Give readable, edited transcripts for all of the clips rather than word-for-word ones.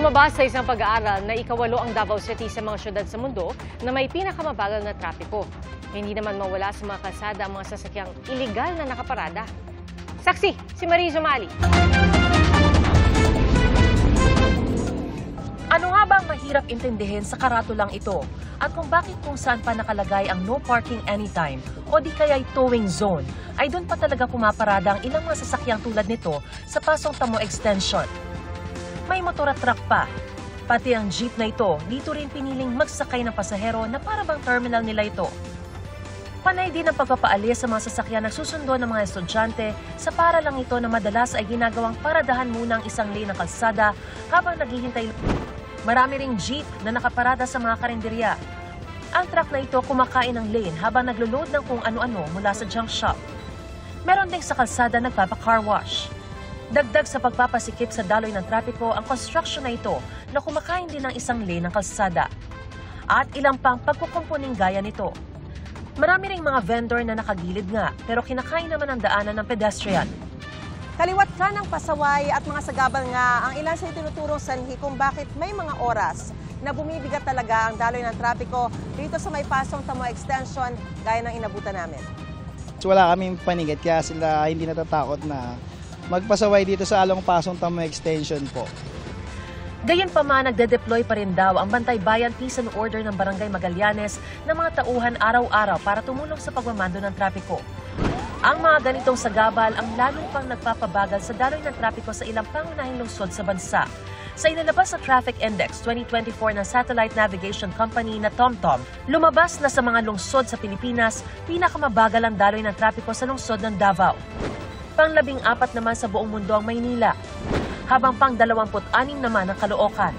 Lumabas sa isang pag-aaral na ikawalo ang Davao City sa mga syudad sa mundo na may pinakamabagal na trapiko. Hindi naman mawala sa mga kalsada ang mga sasakyang iligal na nakaparada. Saksi, si Marie Zumali. Ano nga ba ang mahirap intindihin sa karatulang ito? At kung bakit kung saan pa nakalagay ang no parking anytime o di kaya'y towing zone, ay doon pa talaga pumaparada ang ilang mga sasakyang tulad nito sa Pasong Tamo Extension. May motor at truck pa. Pati ang jeep na ito, dito rin piniling magsakay ng pasahero na para bang terminal nila ito. Panay din ang pagpapaalis sa mga sasakyan na susundo ng mga estudyante sa para lang ito na madalas ay ginagawang paradahan muna ang isang lane ng kalsada habang naghihintay. Marami ring jeep na nakaparada sa mga karinderya. Ang truck na ito kumakain ng lane habang naglo-load ng kung ano-ano mula sa junk shop. Meron ding sa kalsada nagpapa-car wash. Dagdag sa pagpapasikip sa daloy ng trapiko ang construction na ito na kumakain din ng isang lane ng kalsada. At ilang pang pagkukumpuning gaya nito. Marami ring mga vendor na nakagilid nga pero kinakain naman ang daanan ng pedestrian. Kaliwat ka ng pasaway at mga sagabal nga ang ilan sa itinuturong sanhi kung bakit may mga oras na bumibigat talaga ang daloy ng trapiko dito sa may Pasong Tamo Extension gaya ng inabutan namin. Wala kaming panigit kaya sila hindi natatakot na magpasaway dito sa Along Pasong Tamo Extension po. Gayunpaman, nagde-deploy pa rin daw ang Bantay Bayan Peace and Order ng Barangay Magallanes ng mga tauhan araw-araw para tumulong sa pagmamando ng trapiko. Ang mga ganitong sagabal ang lalong pang nagpapabagal sa daloy ng trapiko sa ilang pangunahing lungsod sa bansa. Sa inilabas sa Traffic Index 2024 ng Satellite Navigation Company na TomTom, lumabas na sa mga lungsod sa Pilipinas, pinakamabagal ang daloy ng trapiko sa lungsod ng Davao. Pang-14 naman sa buong mundo ang Maynila, habang pang-26 naman ang Caloocan.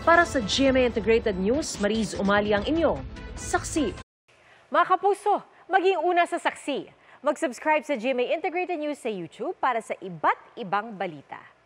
Para sa GMA Integrated News, Mariz Umali ang inyong saksi. Mga kapuso, maging una sa saksi. Mag-subscribe sa GMA Integrated News sa YouTube para sa iba't ibang balita.